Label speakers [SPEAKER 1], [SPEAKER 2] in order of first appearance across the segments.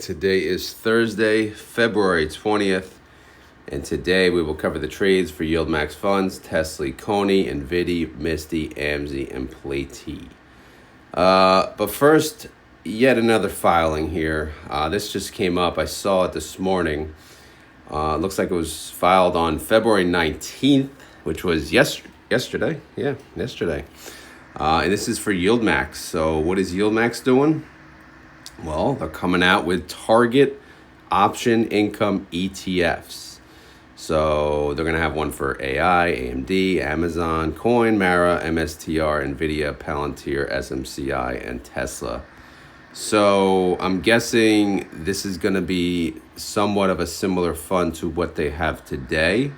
[SPEAKER 1] today is Thursday, February 20th, and today we will cover the trades for YieldMax funds, TSLY, CONY, NVDY, Misty, AMZY, and PLTY. But first, yet another filing here. This just came up. I saw it this morning. Looks like it was filed on February 19th, which was yesterday. Yeah, yesterday. And this is for YieldMax. So what is YieldMax doing? Well, they're coming out with target option income ETFs. So they're going to have one for AI, AMD, Amazon, CONY, Mara, MSTR, NVDY, PLTY, SMCI, and Tesla. So I'm guessing this is going to be somewhat of a similar fund to what they have today,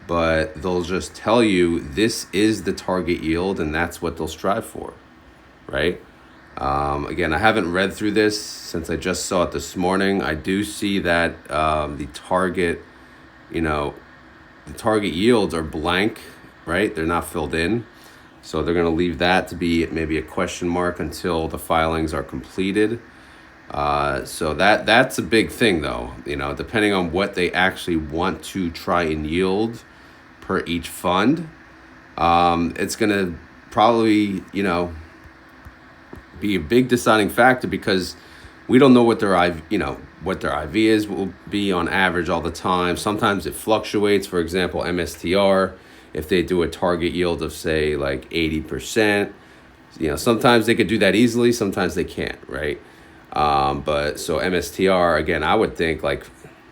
[SPEAKER 1] but they'll just tell you this is the target yield and that's what they'll strive for, right? Again, I haven't read through this since I just saw it this morning. I do see that the target yields are blank, right? They're not filled in. So they're going to leave that to be maybe a question mark until the filings are completed. So that's a big thing, though. Depending on what they actually want to try and yield per each fund, it's going to probably, be a big deciding factor because we don't know what their IV is will be on average all the time. Sometimes it fluctuates. For example, MSTR, if they do a target yield of say like 80%, sometimes they could do that easily, sometimes they can't, right? But so MSTR, again, I would think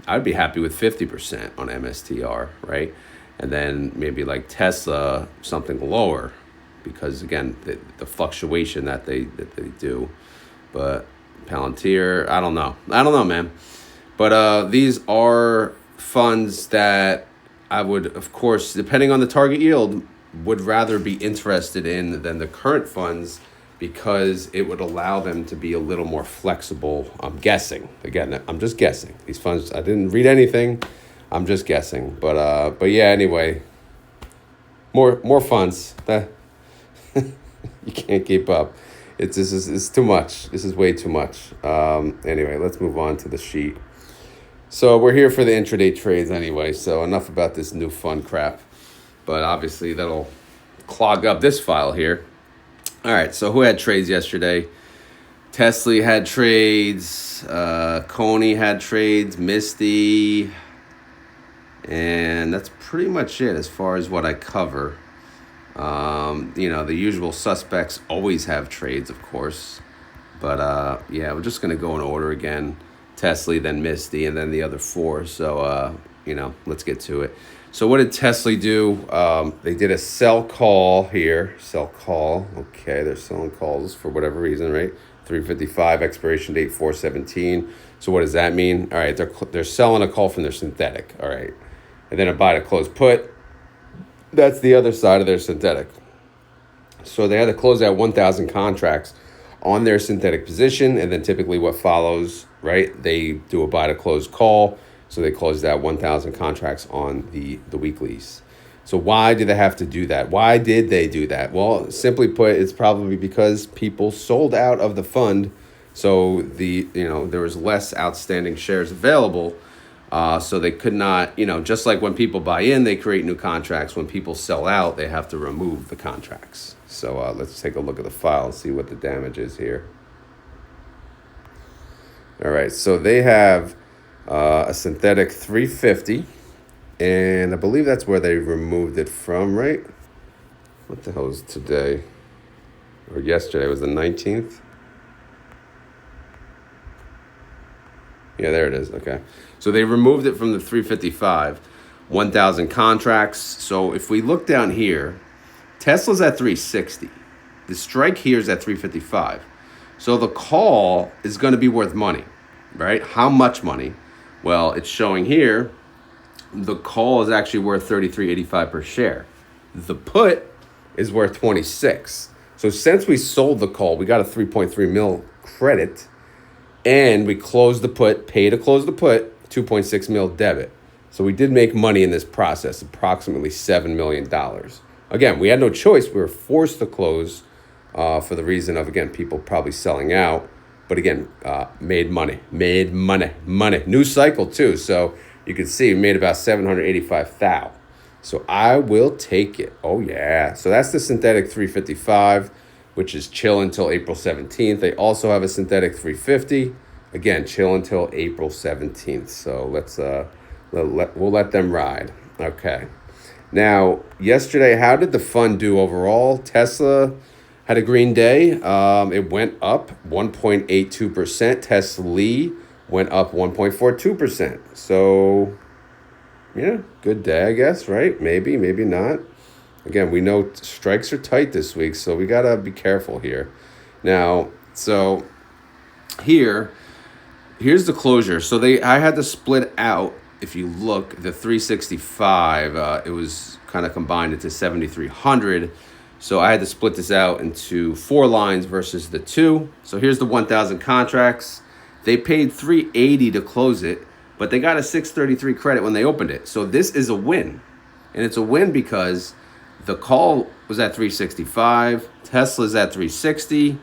[SPEAKER 1] I'd be happy with 50% on MSTR, right? And then maybe like Tesla, something lower, because again, the fluctuation that they do. But Palantir, I don't know, man. But these are funds that I would, of course, depending on the target yield, would rather be interested in than the current funds because it would allow them to be a little more flexible. I'm guessing. Again, I'm just guessing. These funds, I didn't read anything. I'm just guessing. But yeah, anyway, more funds. You can't keep up. It's too much. This is way too much. Anyway, let's move on to the sheet. So we're here for the intraday trades anyway. So enough about this new fund crap. But obviously that'll clog up this file here. All right. So who had trades yesterday? TSLY had trades. CONY had trades. Misty. And that's pretty much it as far as what I cover. The usual suspects always have trades, of course. But yeah, we're just going to go in order again. TSLY, then Misty, and then the other four. So, let's get to it. So what did TSLY do? They did a sell call here. Sell call. Okay, they're selling calls for whatever reason, right? 355, expiration date 417. So what does that mean? All right, they're selling a call from their synthetic. All right. And then a buy to close put. That's the other side of their synthetic. So they had to close out 1,000 contracts on their synthetic position, and then typically what follows, right? They do a buy to close call, so they closed out 1,000 contracts on the weeklies. So why do they have to do that? Why did they do that? Well, simply put, it's probably because people sold out of the fund, so there was less outstanding shares available. So they could not, just like when people buy in, they create new contracts. When people sell out, they have to remove the contracts. So let's take a look at the file and see what the damage is here. All right, so they have a synthetic 350, and I believe that's where they removed it from, right? What the hell is today? Or yesterday, was the 19th? Yeah, there it is. Okay. So they removed it from the 355, 1,000 contracts. So if we look down here, Tesla's at 360. The strike here is at 355. So the call is going to be worth money, right? How much money? Well, it's showing here the call is actually worth $33.85 per share. The put is worth 26. So since we sold the call, we got a 3.3 mil credit. And we closed the put, pay to close the put, 2.6 mil debit. So we did make money in this process, approximately $7 million. Again, we had no choice. We were forced to close for the reason of, again, people probably selling out. But again, made money. New cycle too. So you can see we made about 785,000. So I will take it. Oh yeah. So that's the synthetic 355, which is chill until April 17th. They also have a synthetic 350. Again, chill until April 17th. So we'll let them ride. Okay. Now, yesterday, how did the fund do overall? Tesla had a green day. It went up 1.82%. TSLY went up 1.42%. So, yeah, good day, I guess, right? Maybe not. Again, we know strikes are tight this week, so we got to be careful here. Now, so here's the closure. So I had to split out. If you look, the 365, it was kind of combined into 7,300. So I had to split this out into 4 lines versus the 2. So here's the 1,000 contracts. They paid 380 to close it, but they got a 633 credit when they opened it. So this is a win. And it's a win because the call was at 365, Tesla's at 360.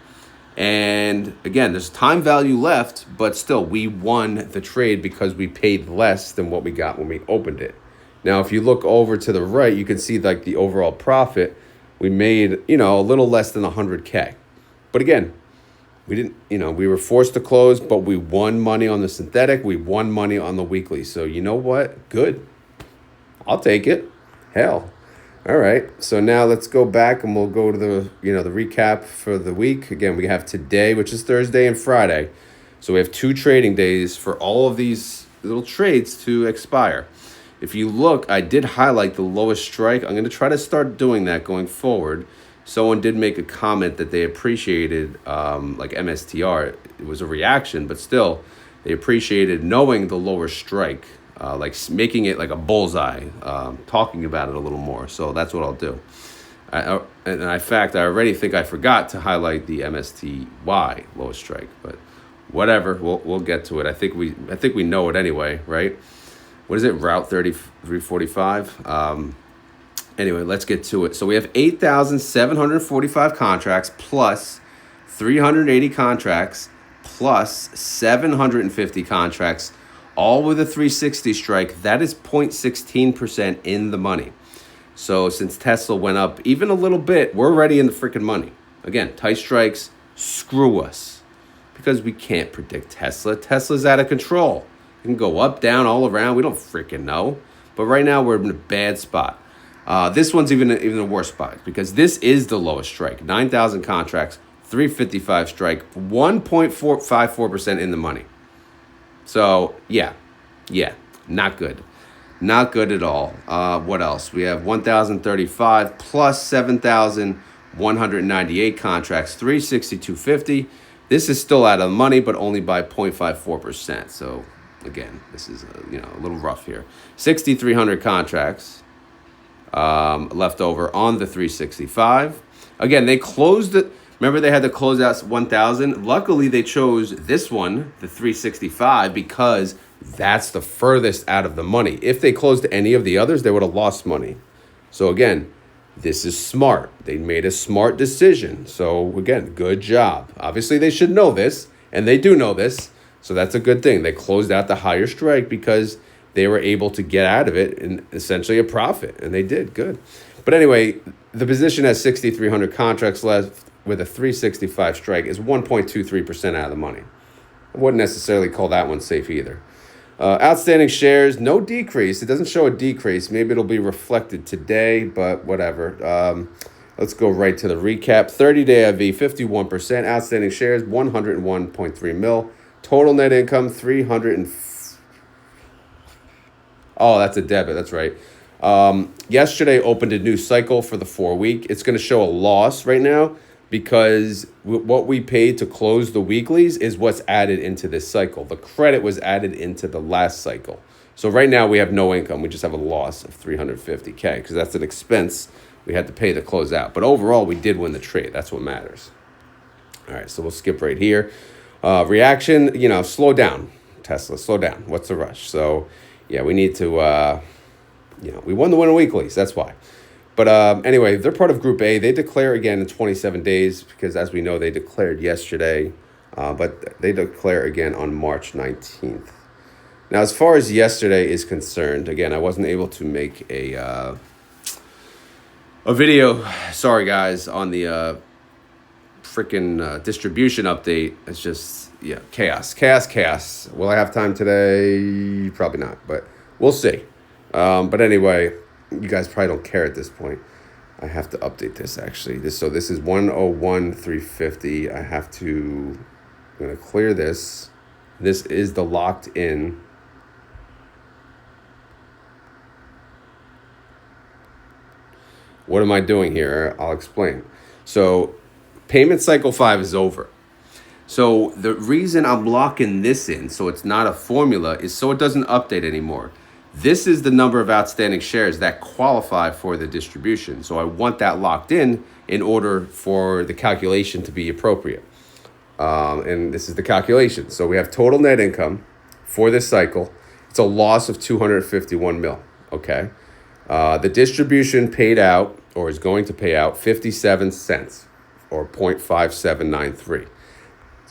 [SPEAKER 1] And again, there's time value left, but still, we won the trade because we paid less than what we got when we opened it. Now, if you look over to the right, you can see like the overall profit. We made, a little less than 100K. But again, we didn't, we were forced to close, but we won money on the synthetic. We won money on the weekly. So you know what? Good. I'll take it. Hell. All right, so now let's go back and we'll go to the recap for the week. Again, we have today, which is Thursday, and Friday. So we have 2 trading days for all of these little trades to expire. If you look, I did highlight the lowest strike. I'm going to try to start doing that going forward. Someone did make a comment that they appreciated like MSTR. It was a reaction, but still, they appreciated knowing the lower strike. Like making it like a bullseye, talking about it a little more. So that's what I'll do. In fact, I already think I forgot to highlight the MSTY lowest strike, but whatever, we'll get to it. I think we know it anyway, right? What is it? Route 3345. Anyway, let's get to it. So we have 8,745 contracts plus 380 contracts plus 750 contracts. All with a 360 strike. That is 0.16% in the money. So since Tesla went up even a little bit, we're already in the freaking money. Again, tight strikes, screw us. Because we can't predict Tesla. Tesla's out of control. It can go up, down, all around. We don't freaking know. But right now we're in a bad spot. This one's even a worse spot because this is the lowest strike. 9,000 contracts, 355 strike, 1.454% in the money. So, yeah, not good. Not good at all. What else? We have 1,035 plus 7,198 contracts, 362.50. This is still out of the money, but only by 0.54%. So, again, this is a little rough here. 6,300 contracts left over on the 365. Again, they closed it. Remember, they had to close out 1,000. Luckily, they chose this one, the 365, because that's the furthest out of the money. If they closed any of the others, they would have lost money. So again, this is smart. They made a smart decision. So again, good job. Obviously, they should know this, and they do know this. So that's a good thing. They closed out the higher strike because they were able to get out of it in essentially a profit, and they did good. But anyway, the position has 6,300 contracts left with a 365 strike is 1.23% out of the money. I wouldn't necessarily call that one safe either. Outstanding shares, no decrease. It doesn't show a decrease. Maybe it'll be reflected today, but whatever. Let's go right to the recap. 30-day IV, 51%. Outstanding shares, 101.3 mil. Total net income, 300 Oh, that's a debit. That's right. Yesterday opened a new cycle for the 4-week. It's going to show a loss right now because what we paid to close the weeklies is what's added into this cycle. The credit was added into the last cycle. So right now we have no income. We just have a loss of 350K because that's an expense we had to pay to close out. But overall, we did win the trade. That's what matters. All right, so we'll skip right here. Reaction, slow down. Tesla, slow down. What's the rush? So, yeah, we need to, we won the winter weeklies. That's why. But anyway, they're part of Group A. They declare again in 27 days because, as we know, they declared yesterday but they declare again on March 19th. Now, as far as yesterday is concerned, again, I wasn't able to make a video. Sorry, guys, on the freaking distribution update. It's just, yeah, chaos. Will I have time today? Probably not, but we'll see. But anyway, you guys probably don't care at this point. I have to update this actually. This is 101,350. I'm gonna clear this. This is the locked in. What am I doing here? I'll explain. So payment cycle 5 is over. So the reason I'm locking this in, so it's not a formula, is so it doesn't update anymore. This is the number of outstanding shares that qualify for the distribution. So I want that locked in order for the calculation to be appropriate. And this is the calculation. So we have total net income for this cycle. It's a loss of 251 mil. Okay. The distribution paid out, or is going to pay out, 57 cents or 0.5793.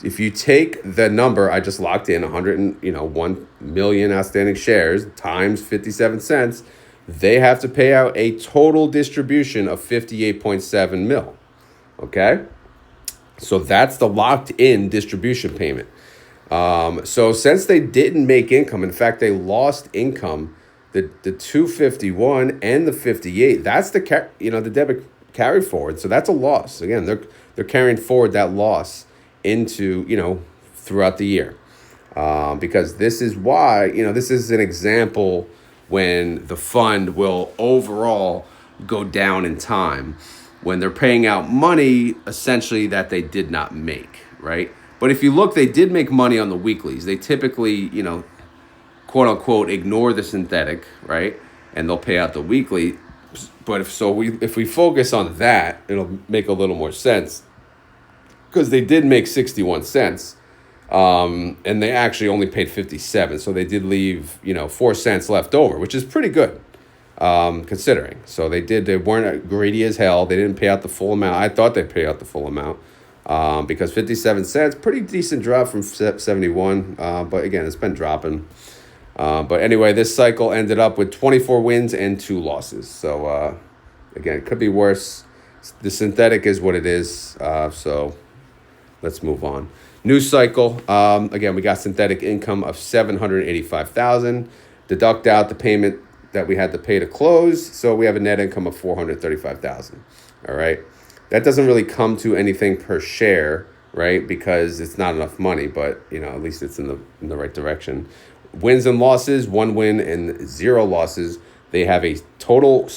[SPEAKER 1] If you take the number I just locked in, 1 million outstanding shares times 57 cents, they have to pay out a total distribution of 58.7 mil. Okay? So that's the locked in distribution payment. So since they didn't make income, in fact, they lost income, the 251 and the 58, that's the debit carry forward. So that's a loss. Again, they're carrying forward that loss into, throughout the year. Because this is why, this is an example when the fund will overall go down in time, when they're paying out money essentially that they did not make, right? But if you look, they did make money on the weeklies. They typically, quote unquote, ignore the synthetic, right? And they'll pay out the weekly. But if we focus on that, it'll make a little more sense, because they did make 61 cents, and they actually only paid 57. So they did leave, 4 cents left over, which is pretty good, considering. So they weren't greedy as hell. They didn't pay out the full amount. I thought they'd pay out the full amount, because 57 cents, pretty decent drop from 71. But again, it's been dropping. But anyway, this cycle ended up with 24 wins and 2 losses. So, again, it could be worse. The synthetic is what it is. So let's move on. New cycle. Again, we got synthetic income of 785,000. Deduct out the payment that we had to pay to close. So we have a net income of 435,000. All right. That doesn't really come to anything per share, right? Because it's not enough money, but, at least it's in the right direction. Wins and losses, 1 win and 0 losses. They have a total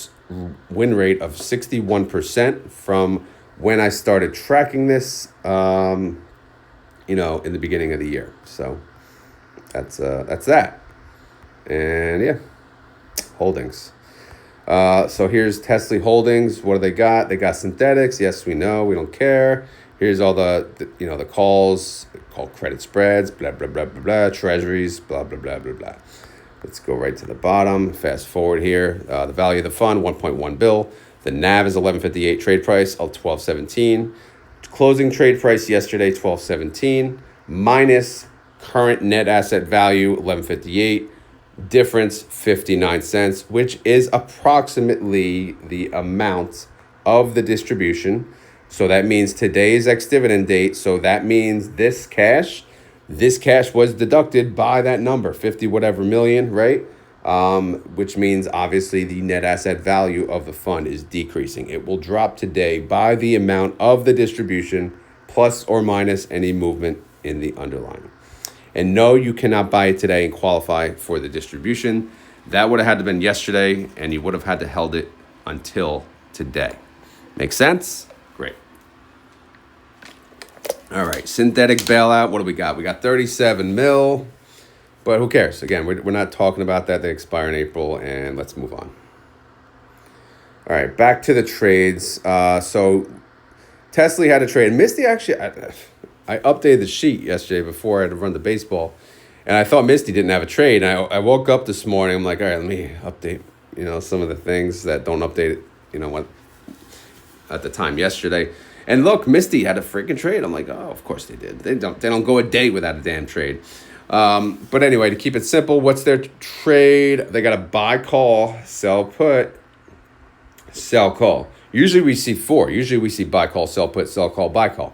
[SPEAKER 1] win rate of 61% from when I started tracking this, in the beginning of the year. So that's that. And yeah, holdings. So here's TSLY Holdings. What do they got? They got synthetics. Yes, we know. We don't care. Here's all the calls called credit spreads, blah, blah, blah, blah, blah, treasuries, blah, blah, blah, blah, blah. Let's go right to the bottom. Fast forward here. The value of the fund, 1.1 bill. The NAV is 11.58. Trade price of 12.17. Closing trade price yesterday, 12.17. Minus current net asset value, 11.58. Difference, 59 cents, which is approximately the amount of the distribution. So that means today's ex-dividend date. So that means this cash was deducted by that number, 50 whatever million, right? Which means obviously the net asset value of the fund is decreasing. It will drop today by the amount of the distribution plus or minus any movement in the underlying. And no, you cannot buy it today and qualify for the distribution. That would have had to been yesterday, and you would have had to held it until today. Make sense? Great. All right, synthetic bailout. What do we got? We got 37 mil, but who cares? Again, we're not talking about that. They expire in April, and let's move on. All right, back to the trades. So TSLY had a trade. Misty actually, I updated the sheet yesterday before I had to run the baseball, and I thought Misty didn't have a trade. And I woke up this morning. I'm like, all right, let me update, some of the things that don't update, what at the time yesterday. And look, Misty had a freaking trade. I'm like, oh, of course they did. They don't go a day without a damn trade. But anyway, to keep it simple, what's their trade? They got a buy call, sell put, sell call. Usually we see four. Usually we see buy call, sell put, sell call, buy call.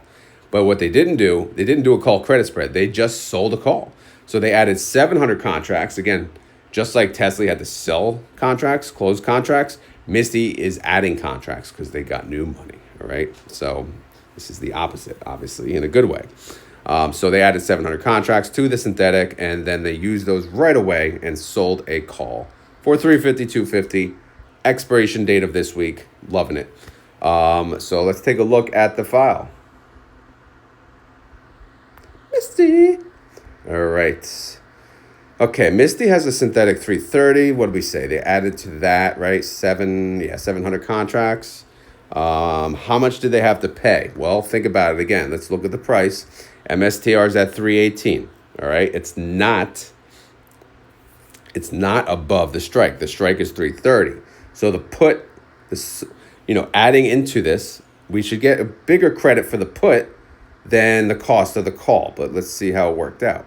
[SPEAKER 1] But what they didn't do a call credit spread. They just sold a call. So they added 700 contracts. Again, just like TSLY had to sell contracts, close contracts, Misty is adding contracts because they got new money. All right. So this is the opposite, obviously, in a good way. So they added 700 contracts to the synthetic, and then they used those right away and sold a call for $350, $250. Expiration date of this week. Loving it. So let's take a look at the file. Misty. All right. Okay, Misty has a synthetic 330. What did we say? They added to that, right? 700 contracts. How much did they have to pay? Well, think about it again. Let's look at the price. MSTR is at 318. All right. It's not above the strike. The strike is 330. So the put, adding into this, we should get a bigger credit for the put than the cost of the call. But let's see how it worked out.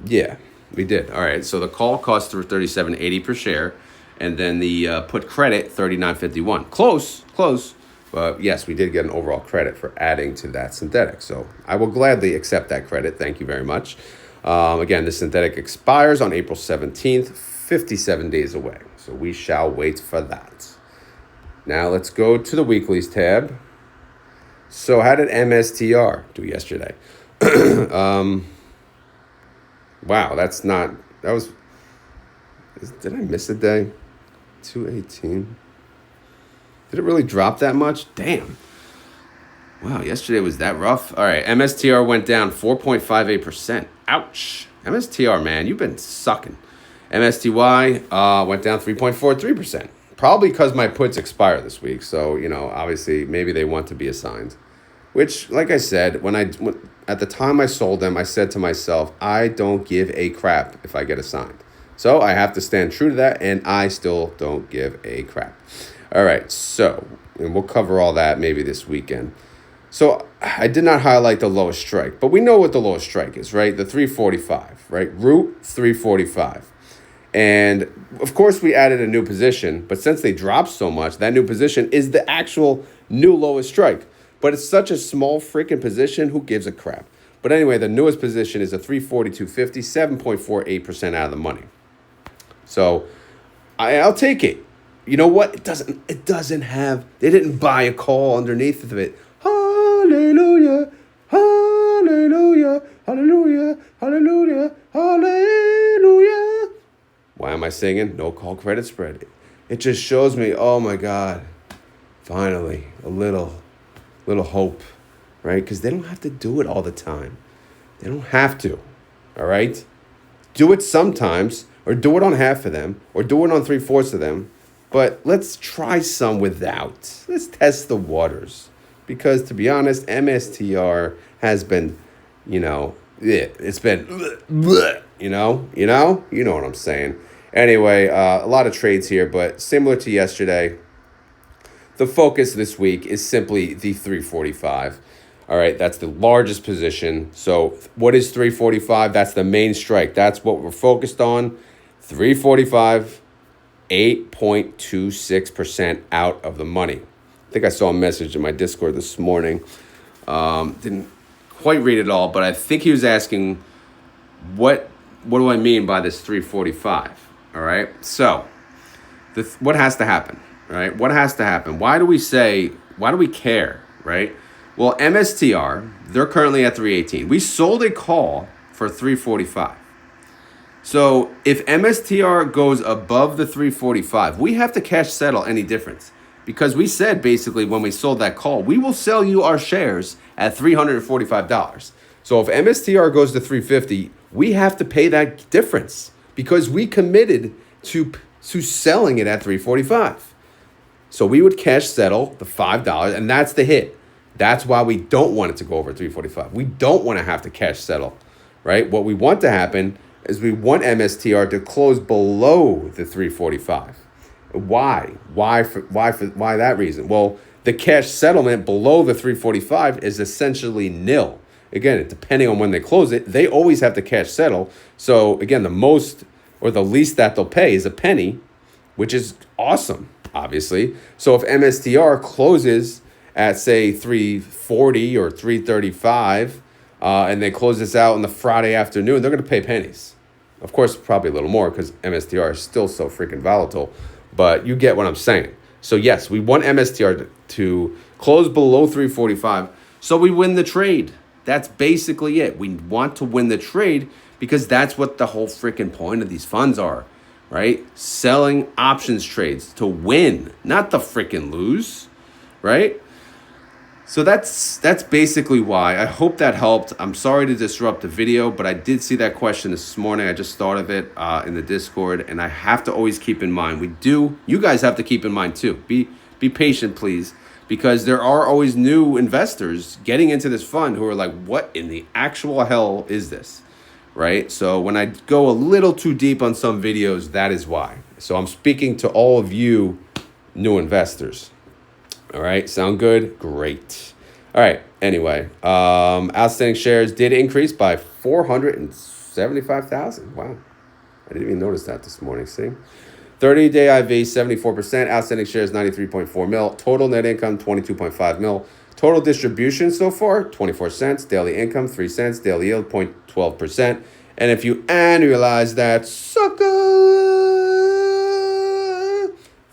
[SPEAKER 1] Yeah, we did. All right. So the call cost $37.80 per share, and then the put credit $39.51. Close. But yes, we did get an overall credit for adding to that synthetic. So I will gladly accept that credit. Thank you very much. Again, the synthetic expires on April 17th, 57 days away. So we shall wait for that. Now let's go to the weeklies tab. So how did MSTR do yesterday? Wow, did I miss a day? 218. Did it really drop that much? Damn. Wow, yesterday was that rough. All right, MSTR went down 4.58%. Ouch. MSTR, man, you've been sucking. MSTY went down 3.43%. Probably because my puts expire this week. So, obviously, maybe they want to be assigned. Which, like I said, at the time I sold them, I said to myself, I don't give a crap if I get assigned. So I have to stand true to that, and I still don't give a crap. All right, so, and we'll cover all that maybe this weekend. So I did not highlight the lowest strike, but we know what the lowest strike is, right? The 345, right? Root 345. And of course we added a new position, but since they dropped so much, that new position is the actual new lowest strike. But it's such a small freaking position, who gives a crap? But anyway, the newest position is a 342.50, 7.48% out of the money. So I'll take it. You know what? It doesn't have, they didn't buy a call underneath of it. Hallelujah, hallelujah, hallelujah, hallelujah, hallelujah. Why am I singing? No call credit spread. It just shows me, oh my God, finally, a little hope, right? Because they don't have to do it all the time. They don't have to, all right? Do it sometimes, or do it on half of them, or do it on 3/4 of them. But let's try some without. Let's test the waters. Because to be honest, MSTR has been, it's been, you know what I'm saying. Anyway, a lot of trades here, but similar to yesterday, the focus this week is simply the 345. All right, that's the largest position. So what is 345? That's the main strike. That's what we're focused on. 345, 8.26% out of the money. I think I saw a message in my Discord this morning. Didn't quite read it all, but I think he was asking, what do I mean by this 345? All right, so what has to happen? All right, what has to happen? Why do we care, right? Well, MSTR, they're currently at 318. We sold a call for 345. So if MSTR goes above the 345, we have to cash settle any difference. Because we said basically when we sold that call, we will sell you our shares at $345. So if MSTR goes to 350, we have to pay that difference because we committed to selling it at 345. So we would cash settle the $5, and that's the hit. That's why we don't want it to go over 345. We don't want to have to cash settle, right? What we want to happen is we want MSTR to close below the 345. Why? Why that reason? Well, the cash settlement below the 345 is essentially nil. Again, depending on when they close it, they always have to cash settle. So again, the most or the least that they'll pay is a penny, which is awesome, obviously. So if MSTR closes at, say, 340 or 335, and they close this out on the Friday afternoon, they're going to pay pennies. Of course, probably a little more because MSTR is still so freaking volatile. But you get what I'm saying. So yes, we want MSTR to close below 345 so we win the trade. That's basically it. We want to win the trade because that's what the whole freaking point of these funds are, right? Selling options trades to win, not to freaking lose, right? So that's basically why. I hope that helped. I'm sorry to disrupt the video, but I did see that question this morning. I just thought of it in the Discord, and I have to always keep in mind. You guys have to keep in mind too. Be patient, please, because there are always new investors getting into this fund who are like, what in the actual hell is this? Right? So when I go a little too deep on some videos, that is why. So I'm speaking to all of you new investors. All right, sound good? Great. All right, anyway, outstanding shares did increase by 475,000. Wow, I didn't even notice that this morning, see? 30-day IV, 74%. Outstanding shares, 93.4 mil. Total net income, 22.5 mil. Total distribution so far, 24 cents. Daily income, 3 cents. Daily yield, 0.12%. And if you annualize that, sucker,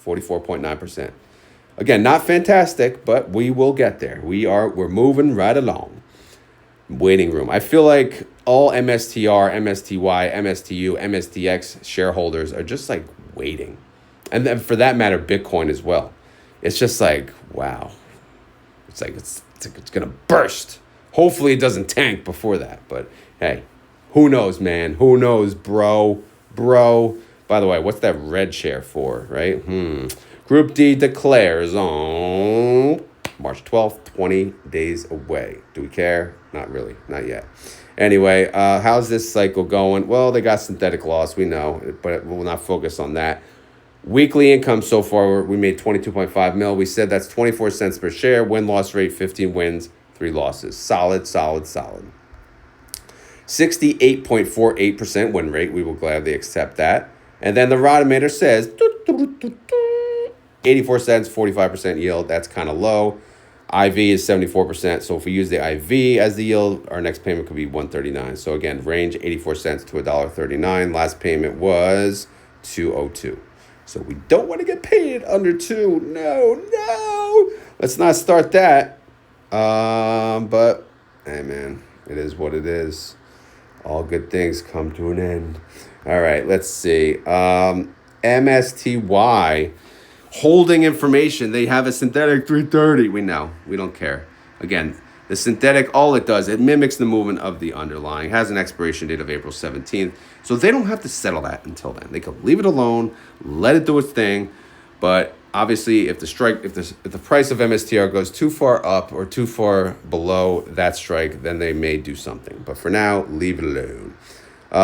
[SPEAKER 1] 44.9%. Again, not fantastic, but we will get there. We're moving right along. Waiting room. I feel like all MSTR, MSTY, MSTU, MSTX shareholders are just like waiting. And then for that matter, Bitcoin as well. It's just like, wow. It's like it's going to burst. Hopefully it doesn't tank before that. But hey, who knows, man? Who knows, bro? By the way, what's that red share for, right? Group D declares on March 12th, 20 days away. Do we care? Not really. Not yet. Anyway, how's this cycle going? Well, they got synthetic loss, we know, but we'll not focus on that. Weekly income so far, we made 22.5 mil. We said that's 24 cents per share. Win-loss rate, 15 wins, 3 losses. Solid. 68.48% win rate. We will gladly accept that. And then the Rodometer says 84 cents, 45% yield. That's kind of low. IV is 74%. So if we use the IV as the yield, our next payment could be $1.39. So again, range 84 cents to $1.39. Last payment was $2.02. So we don't want to get paid under 2. No. Let's not start that. But hey, man, it is what it is. All good things come to an end. All right, let's see. MSTY. Holding information. They have a synthetic 330. We know. We don't care. Again, the synthetic, all it does, it mimics the movement of the underlying. It has an expiration date of April 17th. So they don't have to settle that until then. They can leave it alone, let it do its thing. But obviously, if the price of MSTR goes too far up or too far below that strike, then they may do something. But for now, leave it alone.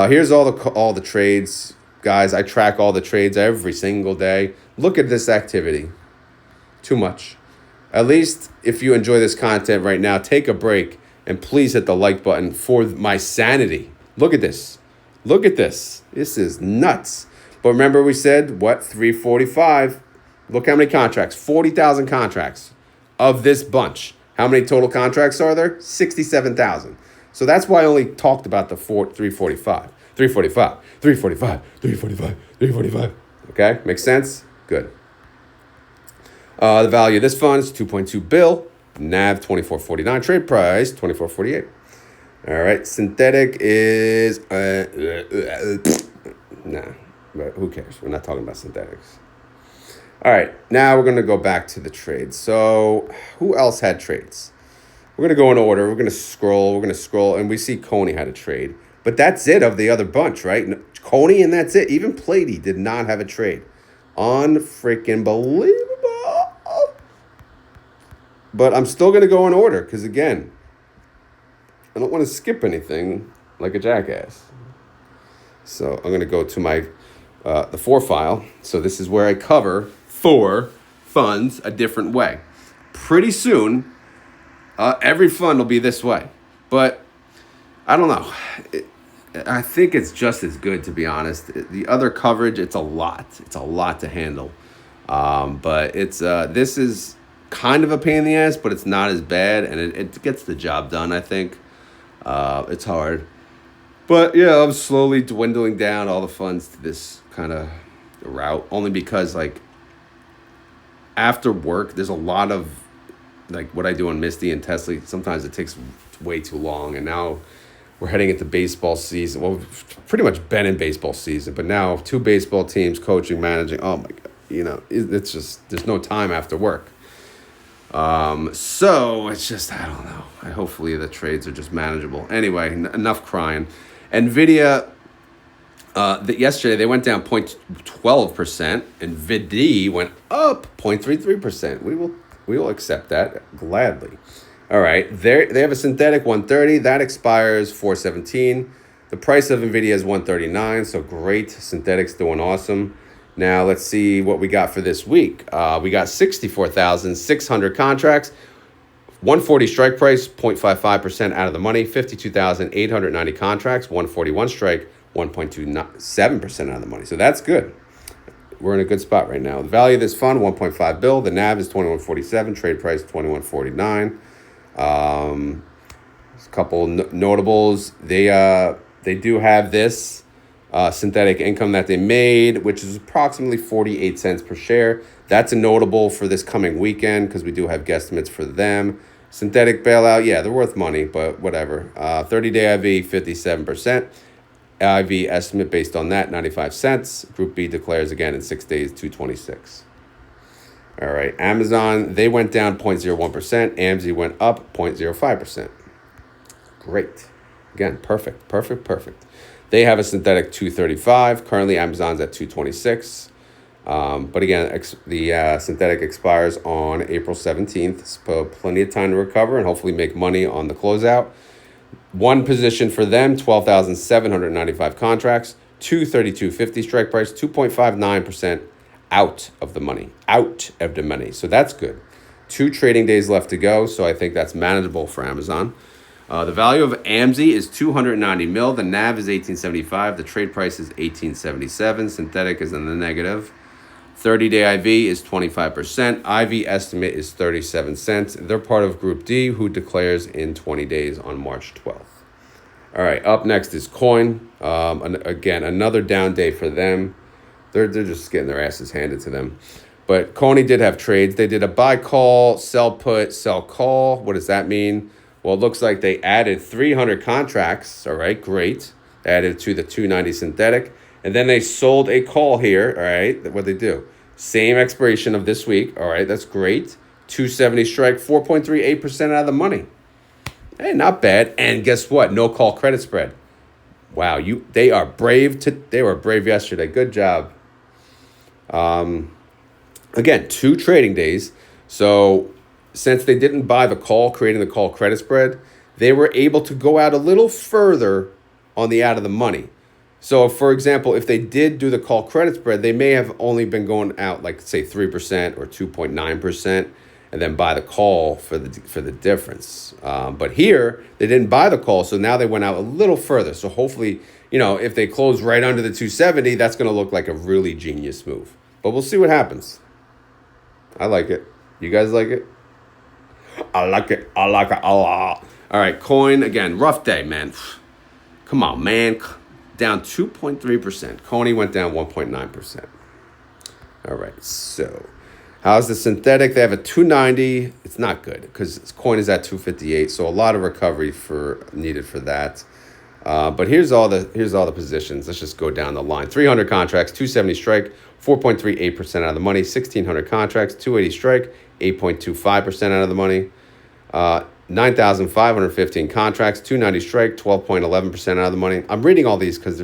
[SPEAKER 1] Here's all the trades. Guys, I track all the trades every single day. Look at this activity. Too much. At least if you enjoy this content right now, take a break and please hit the like button for my sanity. Look at this. This is nuts. But remember we said, 345. Look how many contracts. 40,000 contracts of this bunch. How many total contracts are there? 67,000. So that's why I only talked about the 345. 345. Okay, makes sense? Good. The value of this fund is 2.2 bill. NAV 24.49. Trade price 24.48. All right, synthetic is nah, but who cares? We're not talking about synthetics. All right, now we're gonna go back to the trades. So who else had trades? We're gonna go in order. We're gonna scroll, and we see CONY had a trade. But that's it of the other bunch, right? CONY, and that's it. Even PLTY did not have a trade. Unfreaking believable. But I'm still going to go in order because, again, I don't want to skip anything like a jackass. So I'm going to go to my the 4 file. So this is where I cover 4 funds a different way. pretty soon, every fund will be this way. But I don't know. I think it's just as good, to be honest. The other coverage, it's a lot. It's a lot to handle. But it's this is kind of a pain in the ass, but it's not as bad, and it gets the job done, I think. It's hard. But yeah, I'm slowly dwindling down all the funds to this kind of route, only because like after work, there's a lot of like what I do on Misty and TSLY. Sometimes it takes way too long, and now we're heading into baseball season. Well, we've pretty much been in baseball season, but now 2 baseball teams, coaching, managing. Oh my God, it's just there's no time after work. So it's just I don't know. Hopefully the trades are just manageable. Anyway, enough crying. NVDY. Yesterday they went down 0.12%, and NVDY went up 0.33%. We will accept that gladly. All right, they have a synthetic 130 that expires 4/17. The price of NVIDIA is 139, so great. Synthetic's doing awesome. Now let's see what we got for this week. We got 64,600 contracts, 140 strike price, 0.55% out of the money. 52,890 contracts, 141 strike, 1.27% out of the money. So that's good. We're in a good spot right now. The value of this fund, 1.5 bill. The NAV is 2147. Trade price 2149. A couple notables. They do have this synthetic income that they made, which is approximately 48 cents per share. That's a notable for this coming weekend because we do have guesstimates for them. Synthetic bailout, yeah, they're worth money, but whatever. 30-day IV, 57%. IV estimate based on that, 95 cents. Group B declares again in 6 days, 226. All right, Amazon, they went down 0.01%. AMZY went up 0.05%. Great. Again, perfect. They have a synthetic 235. Currently, Amazon's at 226. But again, the synthetic expires on April 17th. So plenty of time to recover and hopefully make money on the closeout. One position for them, 12,795 contracts, 232.50 strike price, 2.59% out of the money. So that's good. 2 trading days left to go, so I think that's manageable for Amazon. The value of AMZY is 290 mil. The NAV is 1875. The trade price is 1877. Synthetic is in the negative. 30-day IV is 25%. IV estimate is 37 cents. They're part of Group D, who declares in 20 days on March 12th. All right, up next is CONY. Again, another down day for them. They're just getting their asses handed to them. But CONY did have trades. They did a buy call, sell put, sell call. What does that mean? Well, it looks like they added 300 contracts. All right, great. Added to the 290 synthetic. And then they sold a call here. All right, what'd they do? Same expiration of this week. All right, that's great. 270 strike, 4.38% out of the money. Hey, not bad. And guess what? No call credit spread. Wow, they are brave. They were brave yesterday. Good job. Again, 2 trading days. So since they didn't buy the call, creating the call credit spread, they were able to go out a little further on the out of the money. So, for example, if they did do the call credit spread, they may have only been going out like, say, 3% or 2.9%, and then buy the call for the difference. But here, they didn't buy the call, so now they went out a little further. So hopefully, if they close right under the 270, that's going to look like a really genius move. But we'll see what happens. I like it. You guys like it? I like it a lot. All right, coin, again, rough day, man. Come on, man. Down 2.3%. CONY went down 1.9%. All right, so how's the synthetic? They have a 290. It's not good because coin is at 258, so a lot of recovery needed for that. But here's all the positions. Let's just go down the line. 300 contracts, 270 strike, 4.38% out of the money. 1,600 contracts, 280 strike, 8.25% out of the money. 9,515 contracts, 290 strike, 12.11% out of the money. I'm reading all these because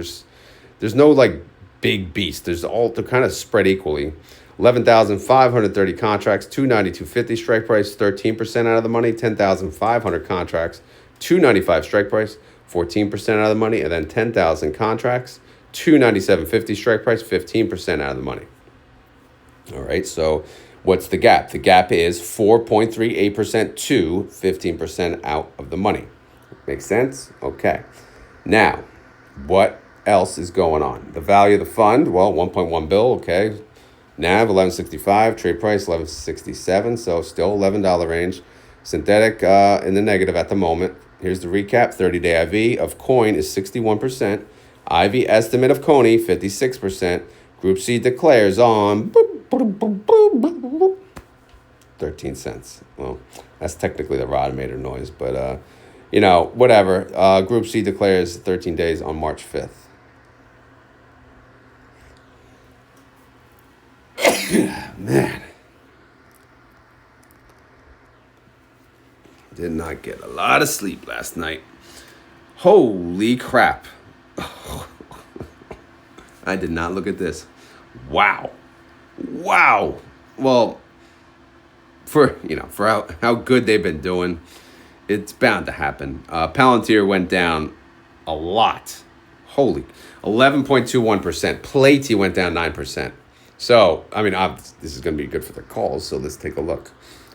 [SPEAKER 1] there's no like big beast. They're kind of spread equally. 11,530 contracts, 292.50 strike price, 13% out of the money. 10,500 contracts, 295 strike price, 14% out of the money. And then 10,000 contracts, 297.50 strike price, 15% out of the money. All right, so What's the gap? The gap is 4.38% to 15% out of the money. Make sense? Okay. Now, what else is going on? The value of the fund, well, 1.1 bill, okay. NAV 1165, trade price 1167, so still $11 range. Synthetic in the negative at the moment. Here's the recap. 30-day IV of coin is 61%. IV estimate of CONY 56%. Group C declares on 13 cents. Well, that's technically the Rodemator noise, but whatever. Group C declares 13 days on March 5th. Man. Did not get a lot of sleep last night. Holy crap. I did not look at this. Wow. Well, for how good they've been doing, it's bound to happen. Palantir went down a lot. Holy, 11.21%. PLTY went down 9%. So, this is going to be good for their calls, so let's take a look.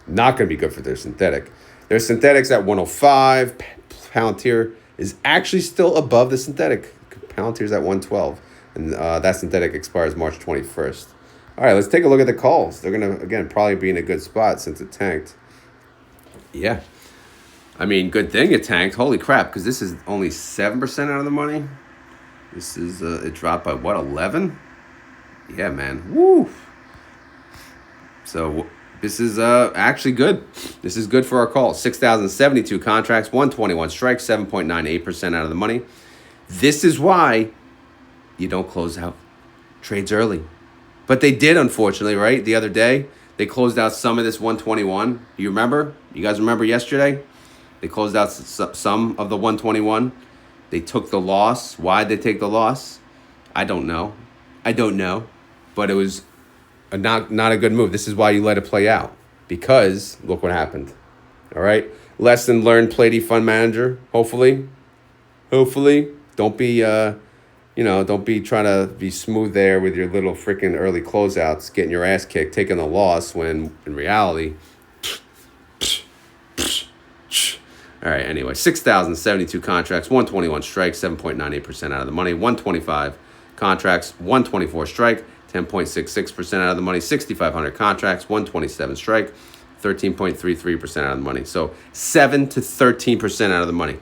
[SPEAKER 1] Not going to be good for their synthetic. Their synthetics at 105. Palantir is actually still above the synthetic. Palantir's at 112. And that synthetic expires March 21st. All right, let's take a look at the calls. They're going to, again, probably be in a good spot since it tanked. Yeah. Good thing it tanked. Holy crap, because this is only 7% out of the money. This is, it dropped by, 11? Yeah, man. Woo. So this is actually good. This is good for our call. 6,072 contracts, 121 strikes, 7.98% out of the money. This is why you don't close out trades early. But they did, unfortunately, right? The other day, they closed out some of this 121. You remember? You guys remember yesterday? They closed out some of the 121. They took the loss. Why'd they take the loss? I don't know. But it was not a good move. This is why you let it play out. Because look what happened. All right? Lesson learned, PLTY fund manager. Hopefully. Don't be trying to be smooth there with your little freaking early closeouts, getting your ass kicked, taking the loss when in reality. All right, anyway, 6,072 contracts, 121 strike, 7.98% out of the money, 125 contracts, 124 strike, 10.66% out of the money, 6,500 contracts, 127 strike, 13.33% out of the money. So 7 to 13% out of the money.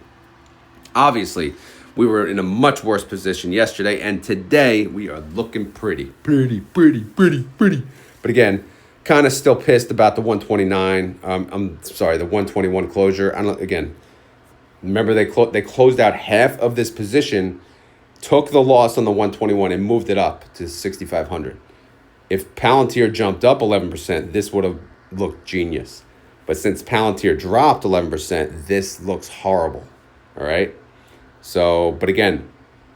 [SPEAKER 1] Obviously, we were in a much worse position yesterday, and today we are looking pretty. But again, kind of still pissed about the 129. The 121 closure. Remember they closed out half of this position, took the loss on the 121 and moved it up to 6,500. If Palantir jumped up 11%, this would have looked genius. But since Palantir dropped 11%, this looks horrible. All right? So, but again,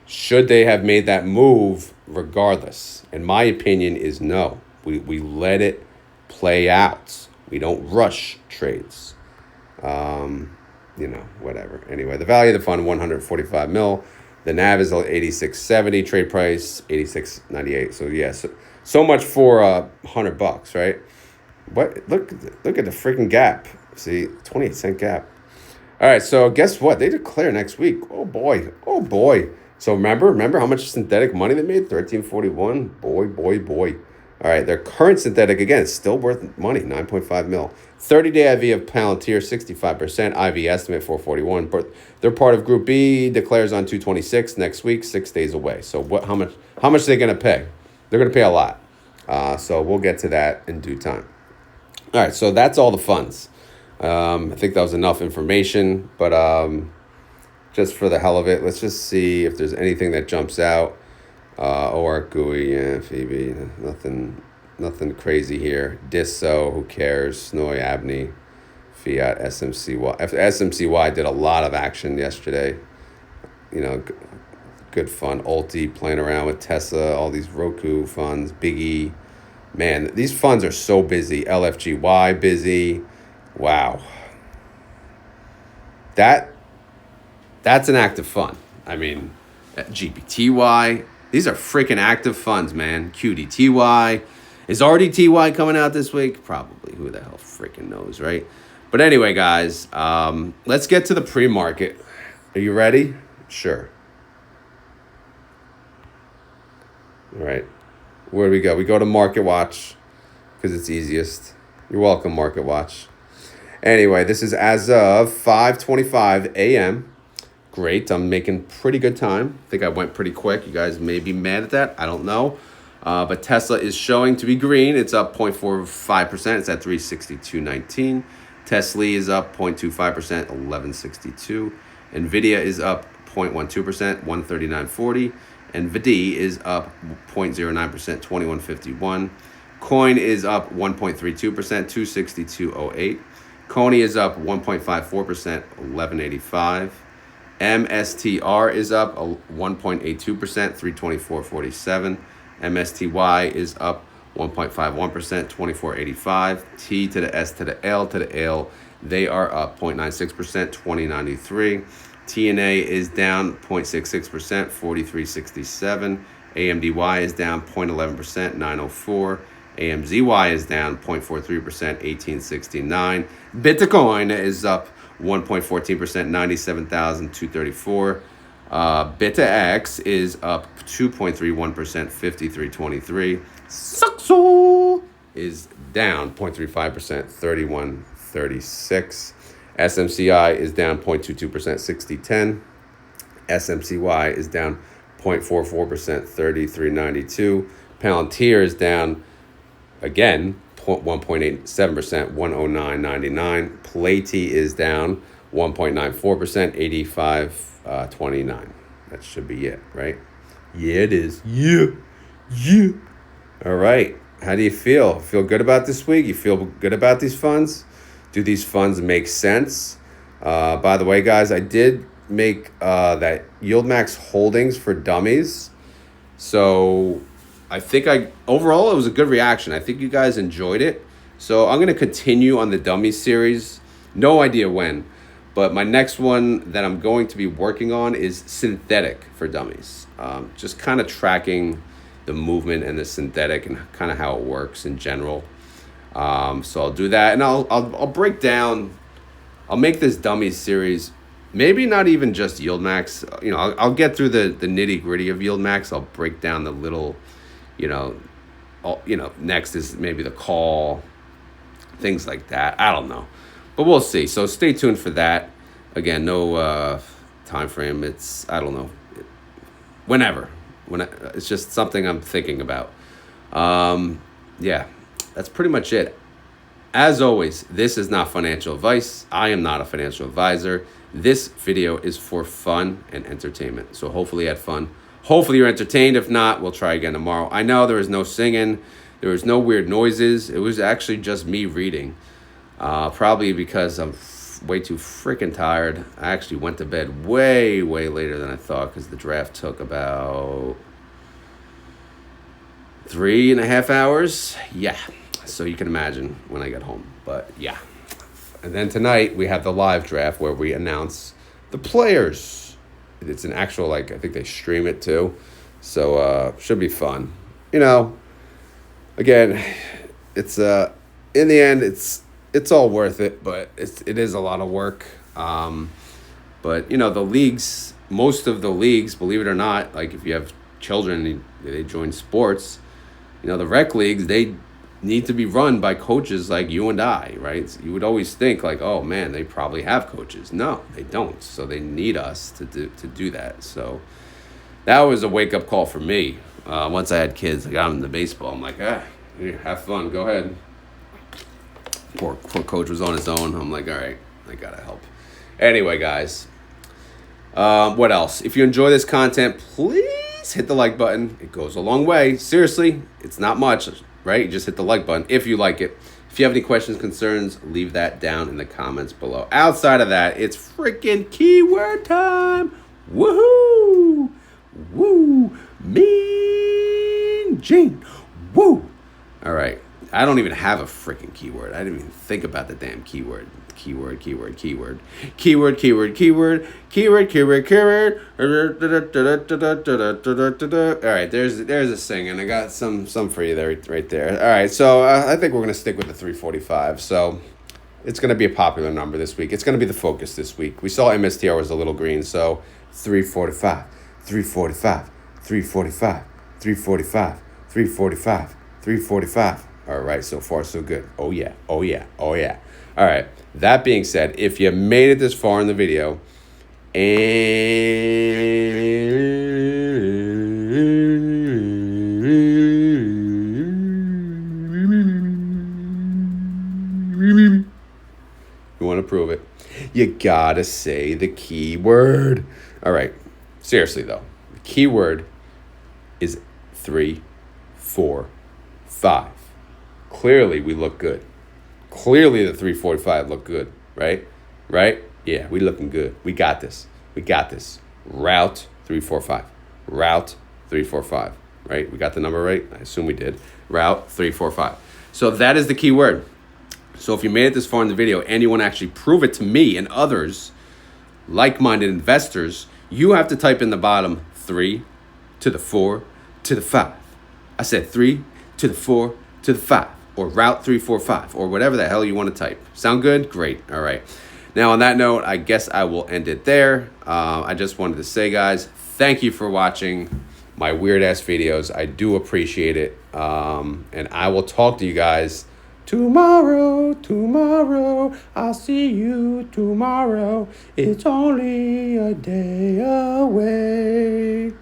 [SPEAKER 1] should they have made that move regardless? And my opinion is no. We let it play out. We don't rush trades. Whatever. Anyway, the value of the fund, 145 mil. The NAV is 86.70. Trade price, 86.98. So, yeah, so much for $100, right? But look at the freaking gap. See, 28-cent gap. All right, so guess what? They declare next week. Oh boy. So remember how much synthetic money they made? $13.41. Boy. All right, their current synthetic, again, is still worth money, 9.5 mil. 30-day IV of Palantir, 65%. IV estimate, 441. But they're part of Group B, declares on 226 next week, 6 days away. So how much are they going to pay? They're going to pay a lot. So we'll get to that in due time. All right, so that's all the funds. I think that was enough information, but just for the hell of it, let's just see if there's anything that jumps out. OR, GUI, yeah, Phoebe, nothing crazy here. DISO, who cares? SNOI, ABNY, Fiat, SMCY. SMCY did a lot of action yesterday. Good fun. Ulti, playing around with Tesla, all these Roku funds, Biggie. Man, these funds are so busy. LFGY, busy. Wow. That's an active fund. GPTY. These are freaking active funds, man. QDTY. Is RDTY coming out this week? Probably. Who the hell freaking knows, right? But anyway, guys, let's get to the pre-market. Are you ready? Sure. All right. Where do we go? We go to Market Watch because it's easiest. You're welcome, Market Watch. Anyway, this is as of 5:25 a.m. Great. I'm making pretty good time. I think I went pretty quick. You guys may be mad at that. I don't know. But Tesla is showing to be green. It's up 0.45%. It's at 362.19. TSLY is up 0.25%, 1162. NVDY is up 0.12%, 139.40. NVDY is up 0.09%, 2151. CONY is up 1.32%, 262.08. CONY is up 1.54%, 1185. MSTR is up 1.82%, 324.47. MSTY is up 1.51%, 24.85. T to the S to the L to the L, they are up 0.96%, 20.93. TNA is down 0.66%, 43.67. AMDY is down 0.11%, 904. AMZY is down 0.43%, 1869. Bitcoin is up 1.14%, 97,234. BetaX is up 2.31%, 53.23. Saxo is down 0.35%, 31.36. SMCI is down 0.22%, 60.10. SMCY is down 0.44%, 33.92. Palantir is down again 1.87%, 109.99. PLTY is down 1.94%, 85.29. That should be it, right? Yeah, it is. Yeah. All right. How do you feel? Feel good about this week? You feel good about these funds? Do these funds make sense? By the way, guys, I did make that YieldMax holdings for dummies. So I think overall it was a good reaction. I think you guys enjoyed it. So I'm going to continue on the dummy series. No idea when. But my next one that I'm going to be working on is synthetic for dummies. Just kind of tracking the movement and the synthetic and kind of how it works in general. So I'll do that, and I'll break down. I'll make this dummies series. Maybe not even just YieldMax. You know, I'll get through the nitty gritty of YieldMax. I'll break down the little, next is maybe the call, things like that. I don't know. But we'll see. So stay tuned for that. Again, no time frame. It's, I don't know, whenever. It's just something I'm thinking about. Yeah, that's pretty much it. As always, this is not financial advice. I am not a financial advisor. This video is for fun and entertainment. So hopefully you had fun. Hopefully you're entertained. If not, we'll try again tomorrow. I know there was no singing. There was no weird noises. It was actually just me reading. Probably because I'm way too freaking tired. I actually went to bed way later than I thought because the draft took about 3.5 hours. Yeah, so you can imagine when I get home. But yeah, and then tonight we have the live draft where we announce the players. It's an actual, I think they stream it too, so should be fun. Again, it's in the end it's all worth it, but it is a lot of work. But the leagues, most of the leagues, believe it or not, like if you have children, they join sports. The rec leagues, they need to be run by coaches like you and I, right? So you would always think like, oh man, they probably have coaches. No, they don't. So they need us to do that. So that was a wake up call for me. Once I had kids, I got them into baseball. I'm like, have fun, go ahead. Poor coach was on his own. I'm like, all right, I gotta help. Anyway, guys, what else? If you enjoy this content, please hit the like button. It goes a long way. Seriously, it's not much, right? You just hit the like button if you like it. If you have any questions, concerns, leave that down in the comments below. Outside of that, it's freaking keyword time. Woohoo! Woo! Mean Gene. Woo! All right. I don't even have a freaking keyword. I didn't even think about the damn keyword. keyword. All right, there's a singing. I got some for you there, right there. All right, so I think we're gonna stick with the 345. So it's gonna be a popular number this week. It's gonna be the focus this week. We saw MSTR was a little green, so 345, 345, 345, 345, 345, 345. All right, so far so good. Oh yeah. All right, that being said, if you made it this far in the video, and you want to prove it, you gotta say the keyword. All right, seriously though, the keyword is 3, 4, 5. Clearly, we look good. Clearly, the 345 look good, right? Yeah, we looking good. We got this. Route 345. Route 345, right? We got the number right? I assume we did. Route 345. So that is the key word. So if you made it this far in the video and you want to actually prove it to me and others, like-minded investors, you have to type in the bottom 3 to the 4 to the 5. I said 3 to the 4 to the 5, or route 345, or whatever the hell you want to type. Sound good? Great. All right. Now, on that note, I guess I will end it there. I just wanted to say, guys, thank you for watching my weird-ass videos. I do appreciate it. And I will talk to you guys tomorrow. I'll see you tomorrow. It's only a day away.